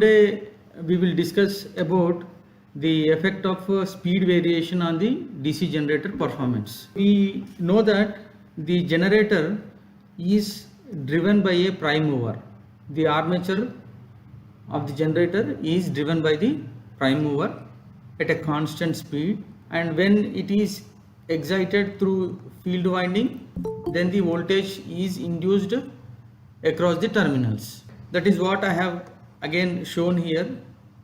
Today we will discuss about the effect of speed variation on the DC generator performance. We know that the generator is driven by a prime mover. The armature of the generator is driven by the prime mover at a constant speed, and when it is excited through field winding, then the voltage is induced across the terminals. That is what I have again shown here.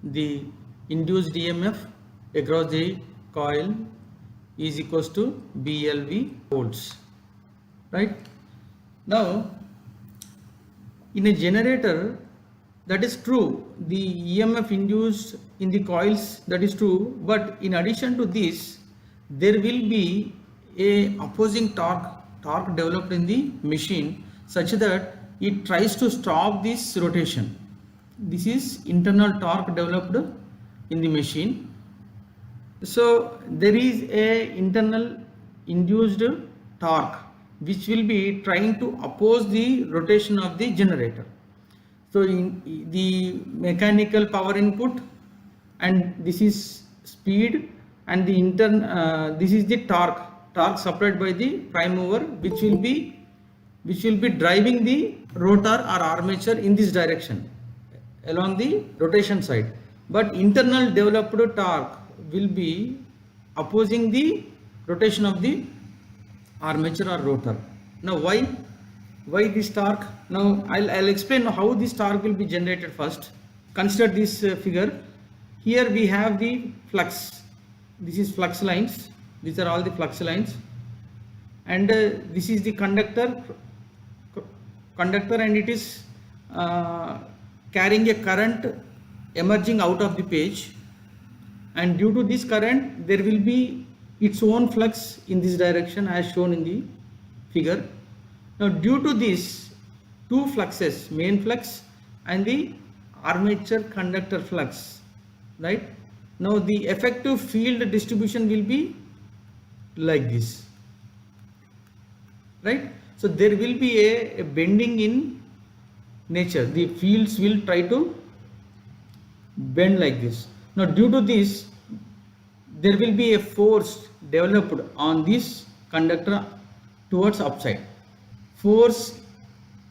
The induced EMF across the coil is equals to BLV volts, right? Now in a generator, that is true, the EMF induced in the coils, that is true, but in addition to this there will be a opposing torque developed in the machine such that it tries to stop this rotation. This is internal torque developed in the machine. So there is a internal induced torque which will be trying to oppose the rotation of the generator. So in the mechanical power input, and this is speed, and the this is the torque supplied by the prime mover, which will be driving the rotor or armature in this direction along the rotation side, but internal developed torque will be opposing the rotation of the armature or rotor. Now why this torque? Now I'll explain how this torque will be generated first. Consider this figure. Here we have the flux. This is flux lines. These are all the flux lines, and this is the conductor, and it is carrying a current emerging out of the page, and due to this current there will be its own flux in this direction as shown in the figure. Now due to this two fluxes, main flux and the armature conductor flux, right? Now the effective field distribution will be like this, right? So there will be a bending in nature. The fields will try to bend like this. Now due to this there will be a force developed on this conductor towards upside. Force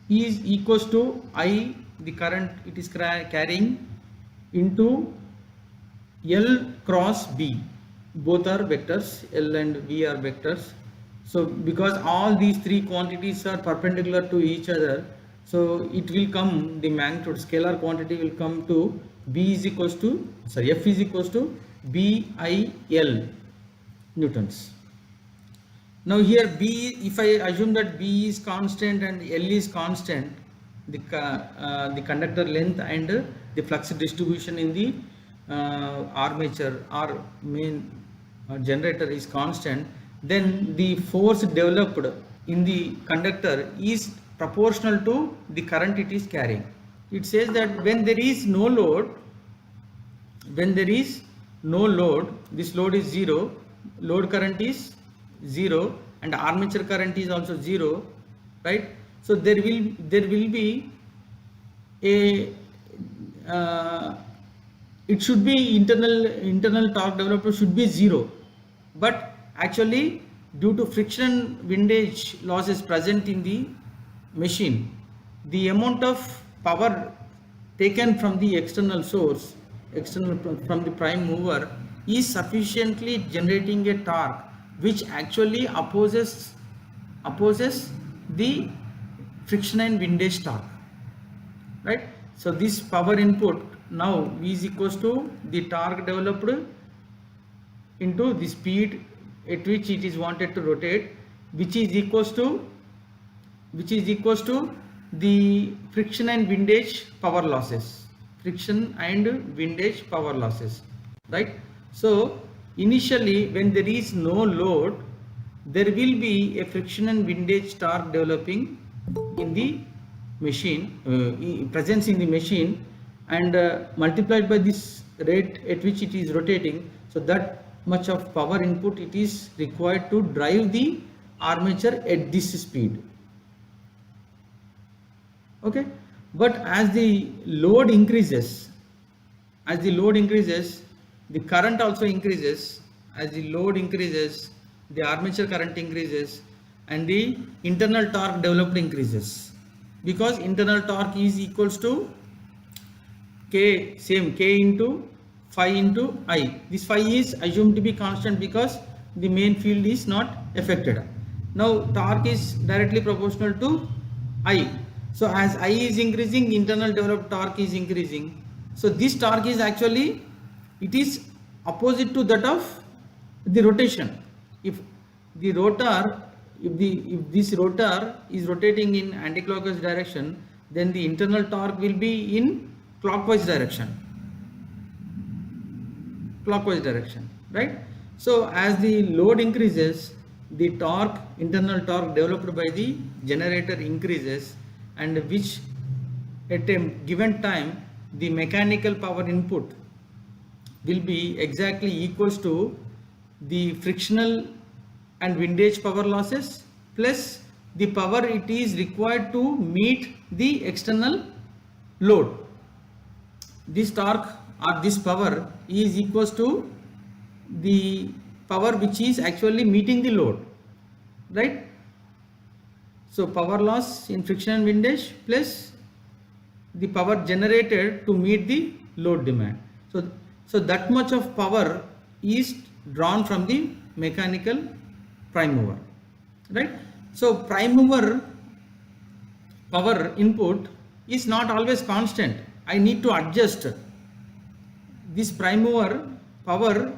is equals to I, the current it is carrying, into L cross B. Both are vectors, L and V are vectors. So because all these three quantities are perpendicular to each other, so it will come, the magnitude scalar quantity will come to F is equals to BIL newtons. Now here B, if I assume that B is constant and L is constant, the conductor length and the flux distribution in the armature or main generator is constant, then the force developed in the conductor is proportional to the current it is carrying. It says that when there is no load, this load is zero, load current is zero, and armature current is also zero, right? So there will be a it should be internal torque developed should be zero, but actually due to friction windage losses present in the machine, the amount of power taken from the external source, from the prime mover, is sufficiently generating a torque which actually opposes the friction and windage torque, right? So this power input now V is equals to the torque developed into the speed at which it is wanted to rotate, which is equals to the friction and windage power losses, right? So initially when there is no load, there will be a friction and windage torque developing in the machine, presence in the machine, and multiplied by this rate at which it is rotating. So that much of power input it is required to drive the armature at this speed. Okay, but as the load increases, as the load increases, the current also increases. As the load increases, the armature current increases and the internal torque developed increases, because internal torque is equals to K, same K into phi into I. This phi is assumed to be constant because the main field is not affected. Now torque is directly proportional to I. So as I is increasing, internal developed torque is increasing. So this torque is actually, it is opposite to that of the rotation. If the rotor, if this rotor is rotating in anti-clockwise direction, then the internal torque will be in clockwise direction, right? So as the load increases, the torque, internal torque developed by the generator increases, and which at a given time the mechanical power input will be exactly equals to the frictional and windage power losses plus the power it is required to meet the external load. This torque or this power is equals to the power which is actually meeting the load, right? So power loss in friction and windage plus the power generated to meet the load demand. So that much of power is drawn from the mechanical prime mover, right? So prime mover power input is not always constant. I need to adjust this prime mover power.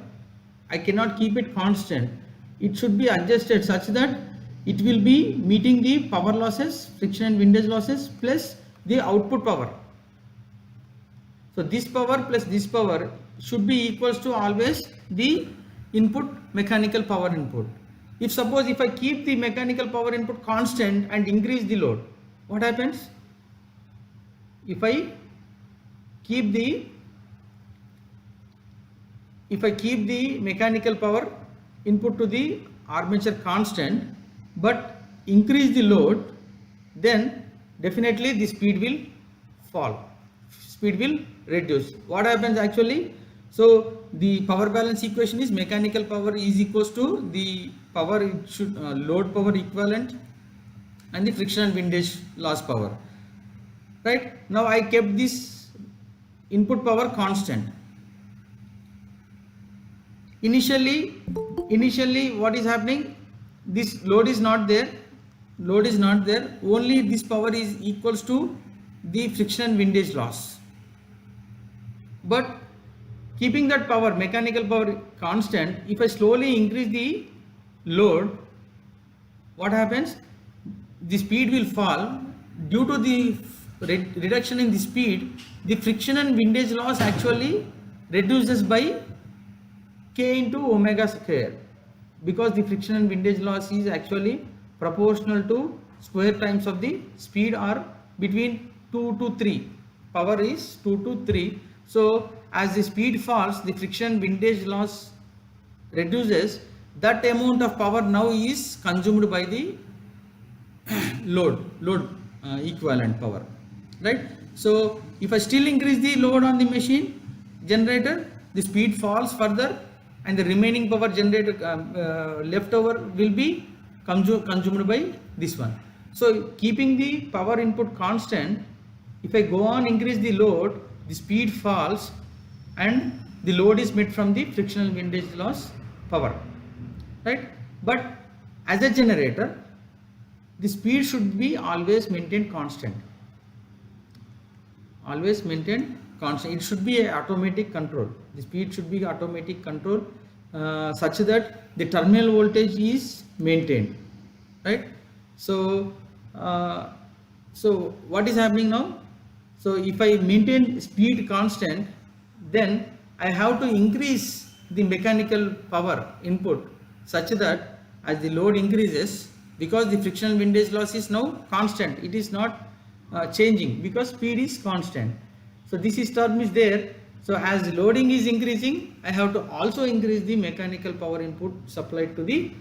I cannot keep it constant. It should be adjusted such that it will be meeting the power losses, friction and windage losses plus the output power. So this power plus this power should be equals to always the input mechanical power input. If suppose if I keep the mechanical power input constant and increase the load, what happens? If I keep the mechanical power input to the armature constant but increase the load, then definitely the speed will fall, speed will reduce. What happens actually? So the power balance equation is mechanical power is equals to the power, it should load power equivalent and the friction and windage loss power, right? Now I kept this input power constant. Initially what is happening? This load is not there, only this power is equals to the friction and windage loss. But keeping that power, mechanical power constant, if I slowly increase the load, what happens? The speed will fall. Due to the reduction in the speed, the friction and windage loss actually reduces by K into omega square, because the friction and windage loss is actually proportional to square times of the speed, or between 2 to 3. Power is 2 to 3. So as the speed falls, the friction windage loss reduces. That amount of power now is consumed by the load equivalent power, right? So if I still increase the load on the machine generator, the speed falls further and the remaining power generated leftover will be consumed by this one. So keeping the power input constant, if I go on increase the load, the speed falls and the load is met from the frictional windage loss power, right? But as a generator, the speed should be always maintained constant. Always maintained constant. It should be a automatic control. The speed should be automatic control such that the terminal voltage is maintained, right? So so what is happening now? So if I maintain speed constant, then I have to increase the mechanical power input such that as the load increases, because the frictional windage loss is now constant, it is not changing because speed is constant. So this is term is there. So as loading is increasing, I have to also increase the mechanical power input supplied to the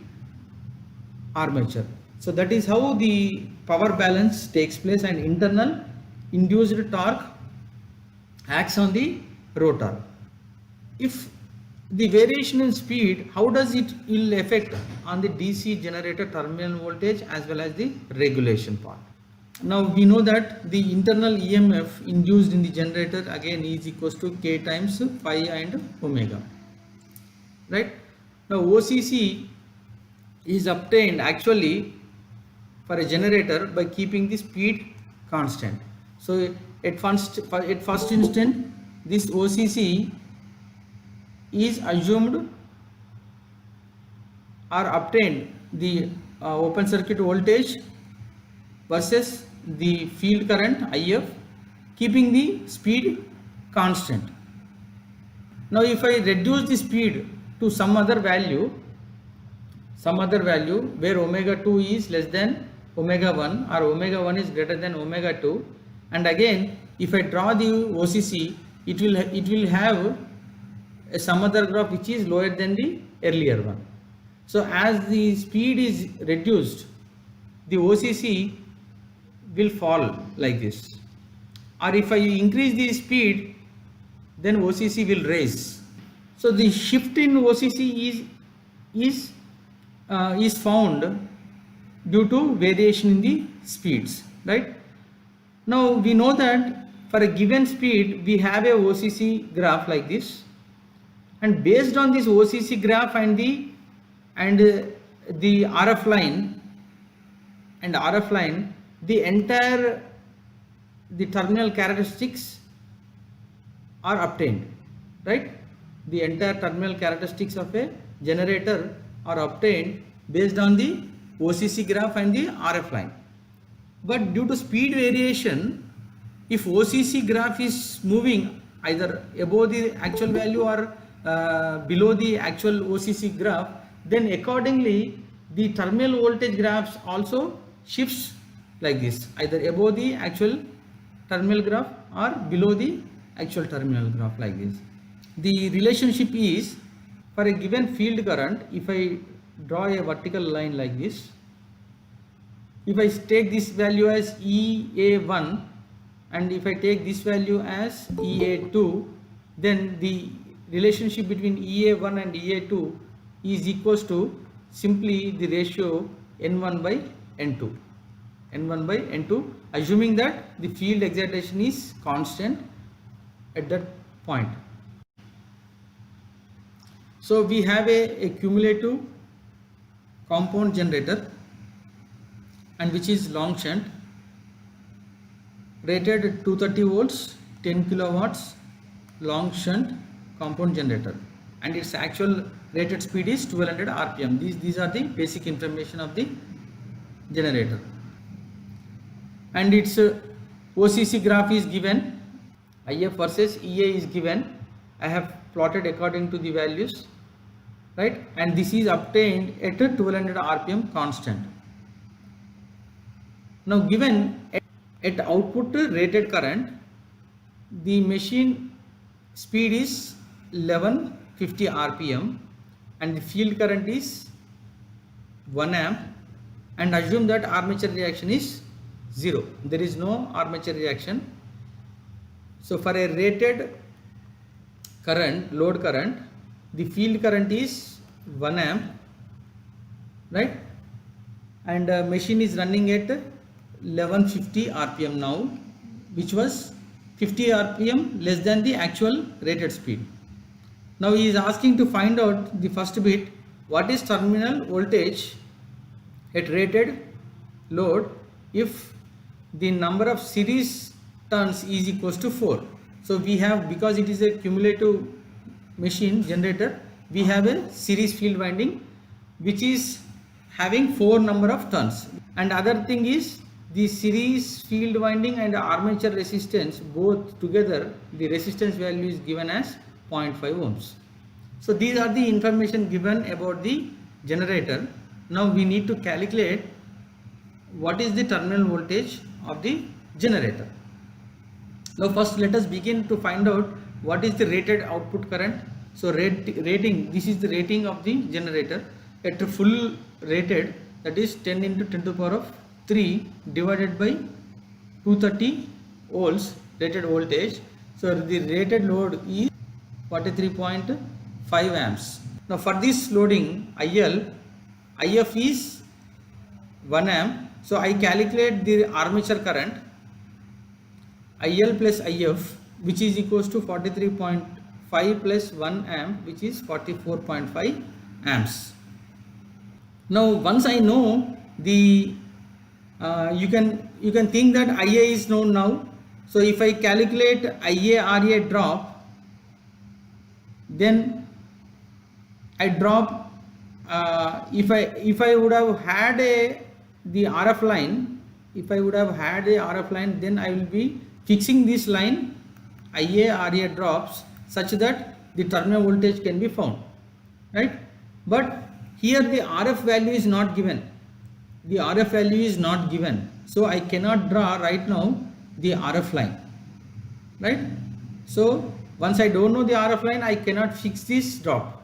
armature. So that is how the power balance takes place, and internal induced torque acts on the rotor. If the variation in speed, how does it will affect on the DC generator terminal voltage as well as the regulation part? Now we know that the internal EMF induced in the generator again is equals to K times phi and omega, right? Now OCC is obtained actually for a generator by keeping the speed constant. So at first instant, this OCC is assumed or obtained the open circuit voltage versus the field current IF, keeping the speed constant. Now if I reduce the speed to some other value where omega 2 is less than omega 1 or omega 1 is greater than omega 2, and again if I draw the OCC, it will have some other graph which is lower than the earlier one. So as the speed is reduced, the OCC will fall like this, or if I increase the speed, then OCC will raise. So the shift in OCC is found due to variation in the speeds, right? Now we know that for a given speed we have a OCC graph like this, and based on this OCC graph and the RF line the entire terminal characteristics are obtained, right? The entire terminal characteristics of a generator are obtained based on the OCC graph and the RF line. But due to speed variation, if OCC graph is moving either above the actual value or below the actual OCC graph, then accordingly the terminal voltage graphs also shifts like this, either above the actual terminal graph or below the actual terminal graph like this. The relationship is, for a given field current, if I draw a vertical line like this, if I take this value as EA1 and if I take this value as EA2, then the relationship between EA1 and EA2 is equals to simply the ratio N1 by N2. N1 by N2, assuming that the field excitation is constant at that point. So we have a cumulative compound generator, and which is long shunt, rated at 230 volts, 10 kilowatts, long shunt compound generator, and its actual rated speed is 1200 rpm. These are the basic information of the generator, and its OCC graph is given, IF versus EA is given. I have plotted according to the values, right? And this is obtained at 1200 rpm constant. Now given at output rated current, the machine speed is 1150 rpm and the field current is 1 amp, and assume that armature reaction is 0. There is no armature reaction. So for a rated current, load current, the field current is 1 amp, right? And machine is running at 1150 rpm now, which was 50 rpm less than the actual rated speed. Now he is asking to find out the first bit, what is terminal voltage at rated load if the number of series turns is equals to 4. So we have, because it is a cumulative machine generator, we have a series field winding which is having 4 number of turns, and other thing is the series field winding and armature resistance both together, the resistance value is given as 0.5 ohms. So these are the information given about the generator. Now we need to calculate what is the terminal voltage of the generator. Now first let us begin to find out what is the rated output current. So rating, this is the rating of the generator at full rated, that is 10 into 10 to the power of 3 divided by 230 volts rated voltage. So the rated load is 43.5 amps. Now for this loading IF is 1 amp. So I calculate the armature current IL plus IF, which is equals to 43.5 plus 1 amp, which is 44.5 amps. Now once I know the you can think that IA is known now. So if I calculate IA RA drop, then I drop if I would have had the RF line, then I will be fixing this line IA RA drops such that the terminal voltage can be found, right? But here the RF value is not given. So I cannot draw right now the RF line, right? So once I don't know the RF line, I cannot fix this drop.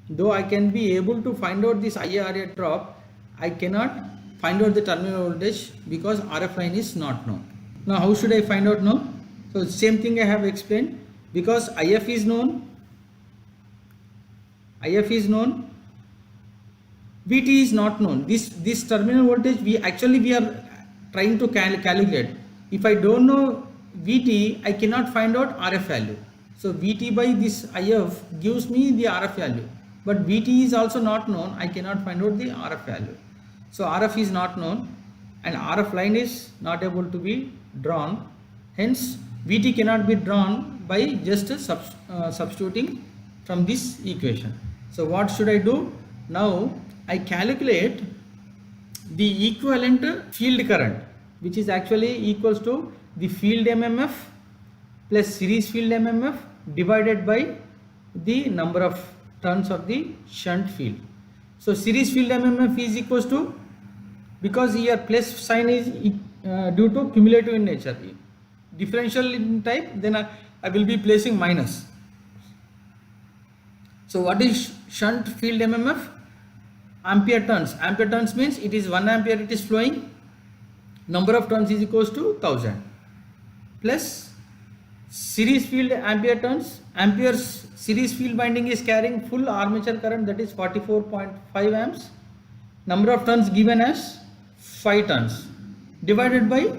Though I can be able to find out this IARA drop, I cannot find out the terminal voltage because RF line is not known. Now how should I find out now? So same thing I have explained. Because IF is known, VT is not known. This terminal voltage we are trying to calculate. If I don't know VT, I cannot find out RF value. So VT by this IF gives me the RF value, but VT is also not known. I cannot find out the RF value. So RF is not known and RF line is not able to be drawn. Hence VT cannot be drawn by just substituting from this equation. So what should I do? Now I calculate the equivalent field current, which is actually equals to the field MMF plus series field MMF divided by the number of turns of the shunt field. So series field MMF is equals to, because here plus sign is due to cumulative in nature, differential in type, then I will be placing minus. So what is shunt field MMF? Ampere turns. Ampere turns means it is 1 ampere it is flowing, number of turns is equals to 1000 plus series field ampere turns. Ampere's series field winding is carrying full armature current, that is 44.5 amps. Number of turns given as 5 turns divided by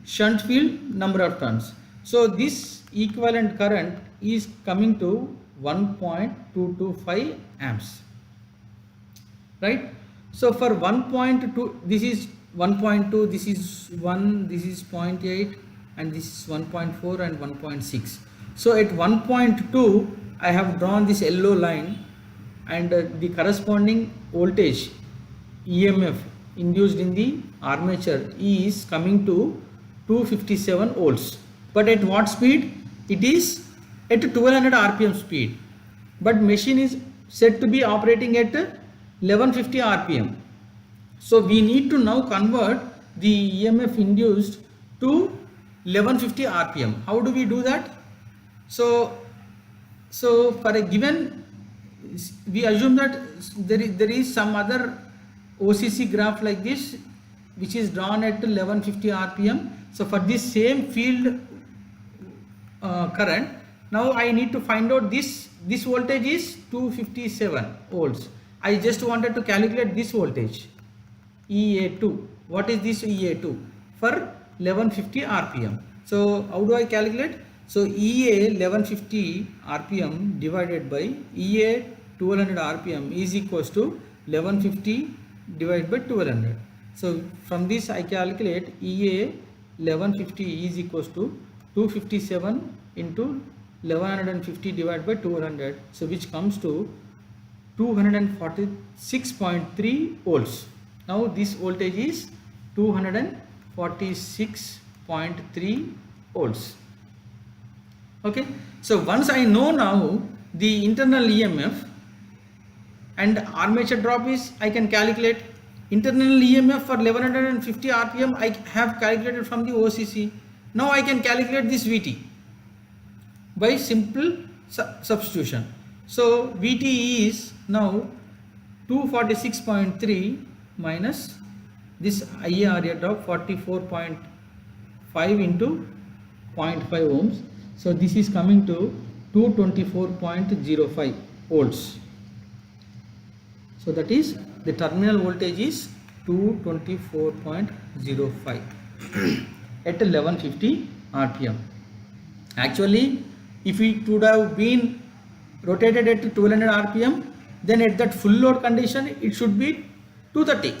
shunt field number of turns. So this equivalent current is coming to 1.225 amps, right? So for 1.2, this is 1.2, this is 1, this is 0.8 and this is 1.4 and 1.6. So at 1.2 I have drawn this yellow line and the corresponding voltage EMF induced in the armature is coming to 257 volts. But at what speed? It is at 1200 rpm speed, but machine is said to be operating at 1150 rpm. So we need to now convert the EMF induced to 1150 rpm. How do we do that? So for a given, we assume that there is some other OCC graph like this which is drawn at 1150 rpm. So for this same field current, now I need to find out this voltage is 257 volts. I just wanted to calculate this voltage EA2. What is this EA2? For 1150 rpm. So how do I calculate? So EA 1150 rpm divided by EA 1200 rpm is equals to 1150 divided by 1200. So from this I calculate EA 1150 is equals to 257 into 1150 divided by 200, so which comes to 246.3 volts. Now this voltage is 246.3 volts. Okay, so once I know now the internal EMF and armature drop is, I can calculate internal EMF for 1150 rpm. I have calculated from the OCC. Now I can calculate this VT by simple substitution. So VT is now 246.3 minus this IARA drop 44.5 into 0.5 ohms. So this is coming to 224.05 volts. So that is the terminal voltage is 224.05 at 1150 rpm. Actually, if it would have been rotated at 1200 rpm, then at that full load condition it should be 230,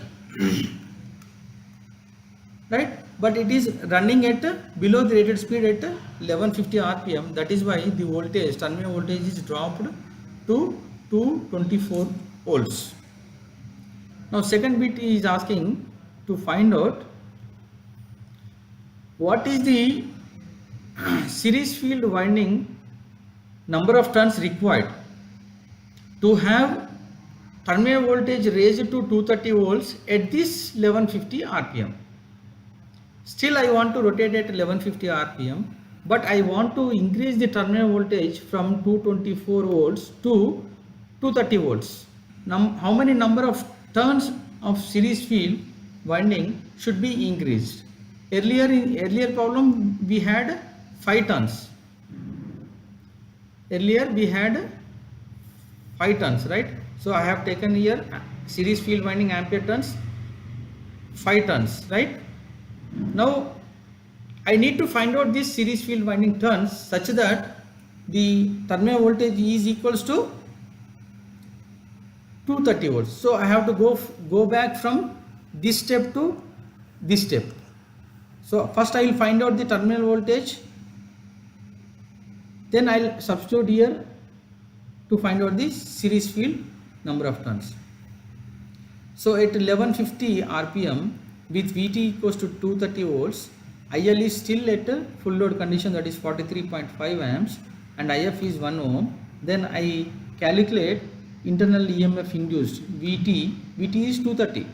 right? But it is running at below the rated speed at 1150 rpm. That is why the voltage, terminal voltage, is dropped to 224 volts. Now second bit is asking to find out what is the series field winding number of turns required to have terminal voltage raised to 230 volts at this 1150 rpm. Still I want to rotate at 1150 rpm, but I want to increase the terminal voltage from 224 volts to 230 volts. Now how many number of turns of series field winding should be increased? Earlier problem we had 5 turns. Earlier we had 5 turns, right? So I have taken here series field winding ampere turns 5 turns, right? Now I need to find out this series field winding turns such that the terminal voltage is equals to 230 volts. So I have to go back from this step to this step. So first I will find out the terminal voltage, then I will substitute here to find out the series field number of turns. So at 1150 rpm with Vt equals to 230 volts, IL is still at a full load condition, that is 43.5 amps, and IF is 1 ohm. Then I calculate internal EMF induced. Vt is 230.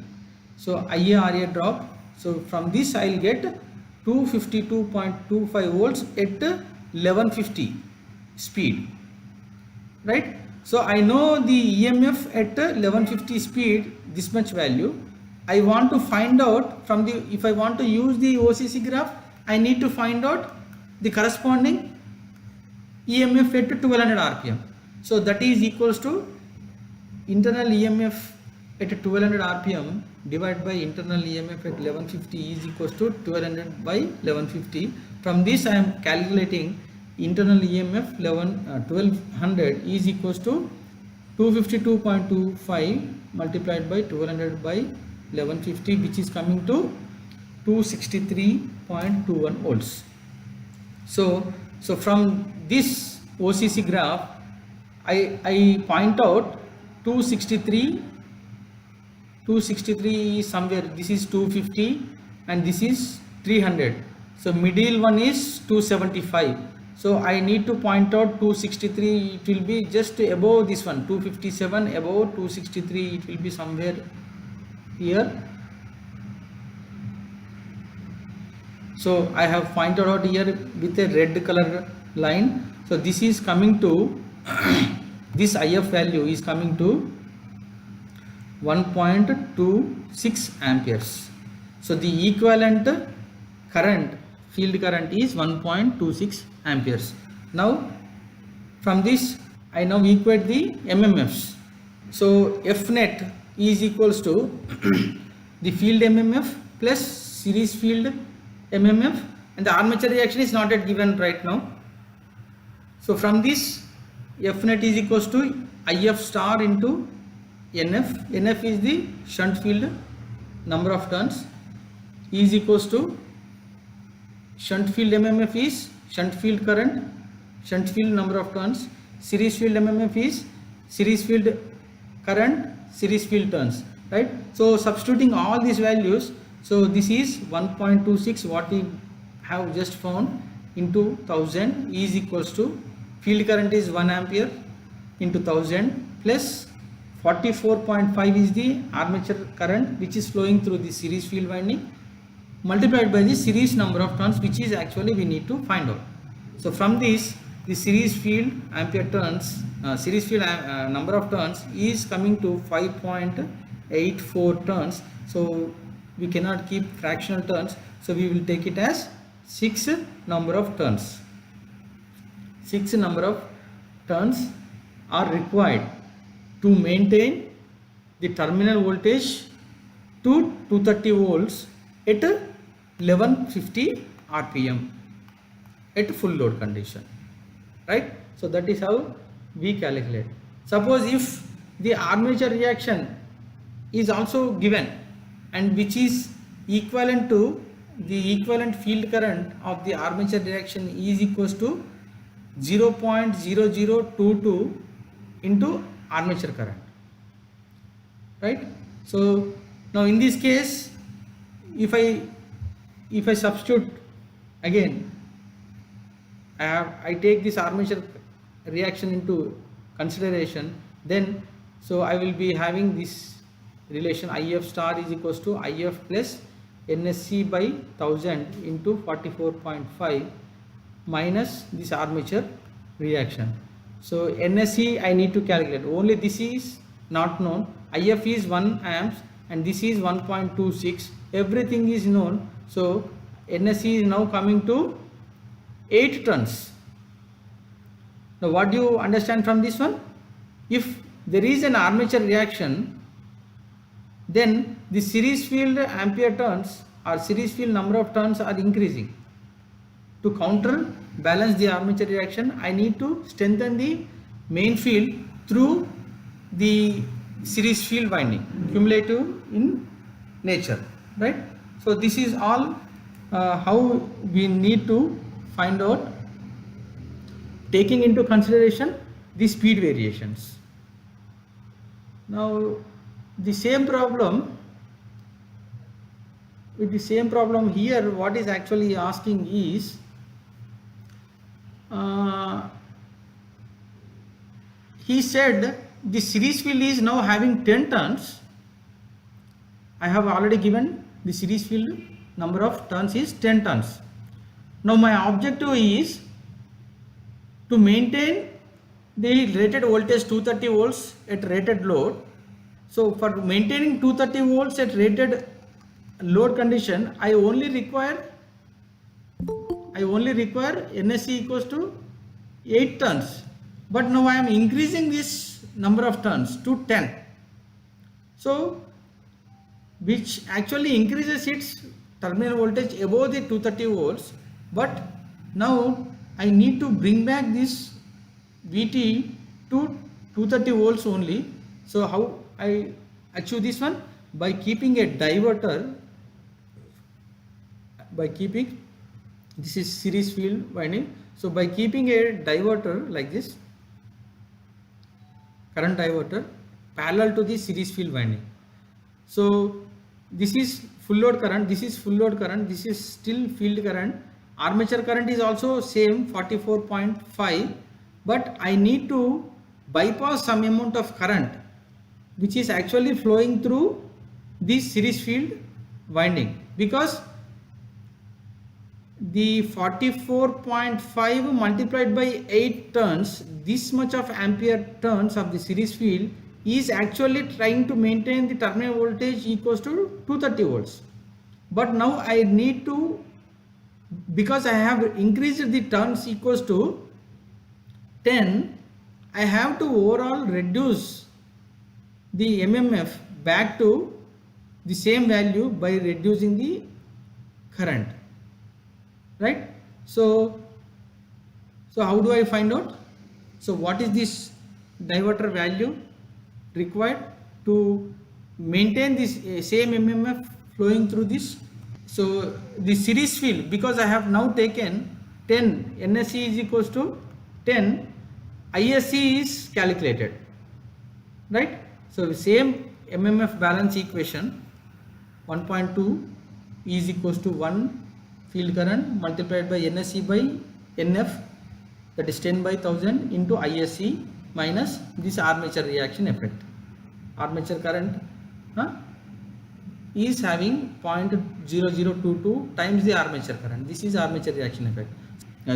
So IA RA drop. So from this I will get 252.25 volts at 1150 speed, right? So I know the EMF at 1150 speed, this much value. I want to find out from the, if I want to use the OCC graph, I need to find out the corresponding EMF at 1200 rpm. So that is equals to internal EMF at 1200 rpm divided by internal EMF at 1150 is equals to 1200 by 1150. From this I am calculating internal EMF 1200 is equals to 252.25 multiplied by 1200 by 1150, which is coming to 263.21 volts. So from this OCC graph I point out 263 is somewhere, this is 250 and this is 300. So middle one is 275. So I need to point out 263, it will be just above this one, 257 above 263, it will be somewhere here. So I have pointed out here with a red color line. So this is coming to this IF value is coming to 1.26 amperes. So the equivalent current, field current, is 1.26 amperes. Now from this I now equate the MMFs. So F net is equals to the field MMF plus series field MMF, and the armature reaction is not yet given right now. So from this F net is equals to IF star into NF. NF is the shunt field number of turns, is equals to shunt field MMF is shunt field current, shunt field number of turns, series field MMF is series field current, series field turns, right? So substituting all these values, so this is 1.26 what we have just found into 1000 is equals to field current is 1 ampere into 1000 plus 44.5 is the armature current which is flowing through the series field winding multiplied by the series number of turns, which is actually we need to find out. So from this the series field ampere turns, series field number of turns is coming to 5.84 turns. So we cannot keep fractional turns, so we will take it as 6 number of turns. 6 number of turns are required to maintain the terminal voltage to 230 volts at 1150 rpm at full load condition, right? So that is how we calculate. Suppose if the armature reaction is also given, and which is equivalent to the equivalent field current of the armature reaction is equals to 0.0022 into armature current, right? So now in this case, if I substitute again, I take this armature reaction into consideration, then so I will be having this relation IF star is equals to IF plus NSC by 1000 into 44.5 minus this armature reaction. So NSC I need to calculate, only this is not known. IF is 1 amps and this is 1.26, everything is known. So NSC is now coming to 8 turns. Now what do you understand from this one? If there is an armature reaction, then the series field ampere turns or series field number of turns are increasing. To counter balance the armature reaction, I need to strengthen the main field through the series field winding, cumulative in nature, right? So this is all how we need to find out, taking into consideration the speed variations. Now the same problem, with the same problem here, what is actually asking is he said the series field is now having 10 turns. I have already given the series field number of turns is 10 turns. Now my objective is to maintain the rated voltage 230 volts at rated load. So for maintaining 230 volts at rated load condition, I only require NSC equals to 8 turns, but now I am increasing this number of turns to 10, so which actually increases its terminal voltage above the 230 volts, but now I need to bring back this VT to 230 volts only. So how I achieve this one? By keeping a diverter, this is series field winding, so by keeping a diverter like this, current diverter parallel to the series field winding. So this is full load current, this is full load current, this is still field current. Armature current is also same 44.5, but I need to bypass some amount of current which is actually flowing through this series field winding, because the 44.5 multiplied by 8 turns, this much of ampere turns of the series field is actually trying to maintain the terminal voltage equals to 230 volts. But now I need to, because I have increased the turns equals to 10, I have to overall reduce the MMF back to the same value by reducing the current, right? So how do I find out? So what is this diverter value required to maintain this same MMF flowing through this? So the series field, because I have now taken 10, NSC is equals to 10, ISC is calculated, right? So the same MMF balance equation, 1.2 is equals to 1 field current multiplied by NSC by NF, that is 10 by 1000 into ISC minus this armature reaction effect. Armature current is having 0.0022 times the armature current. This is armature reaction effect.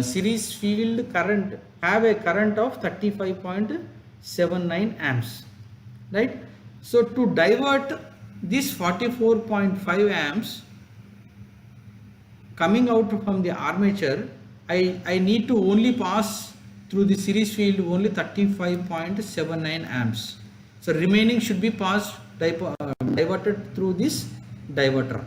Series field current have a current of 35.79 amps, right? So to divert this 44.5 amps coming out from the armature, I need to only pass through the series field only 35.79 amps. So remaining should be passed diverted through this diverter,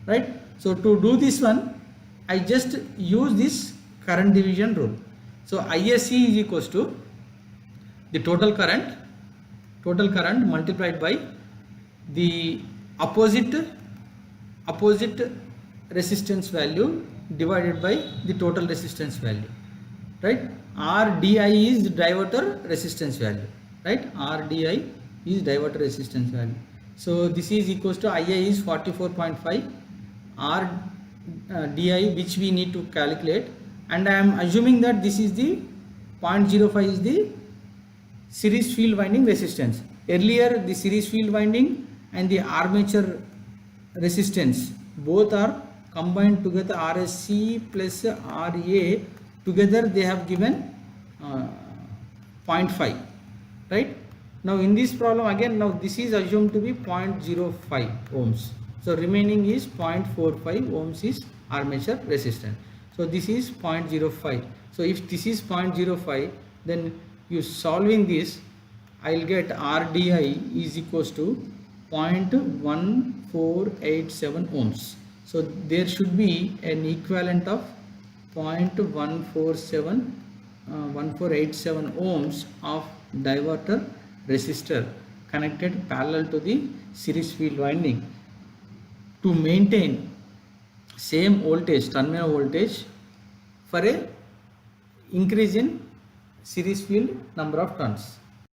right? So to do this one, I just use this current division rule. So ISC is equals to the total current multiplied by the opposite resistance value divided by the total resistance value, right? RDI is diverter resistance value, right? RDI is diverter resistance value. So this is equals to IA is 44.5, RDI which we need to calculate, and I am assuming that this is the 0.05 is the series field winding resistance. Earlier the series field winding and the armature resistance both are combined together, RSC plus RA together they have given 0.5, right? Now in this problem again, now this is assumed to be 0.05 ohms, so remaining is 0.45 ohms is armature resistance. So this is 0.05. so if this is 0.05, then you solving this, I will get RDI is equals to 0.1487 ohms. So there should be an equivalent of 0.1487 ohms of diverter resistor connected parallel to the series field winding to maintain same voltage, terminal voltage, for a increase in series field number of turns.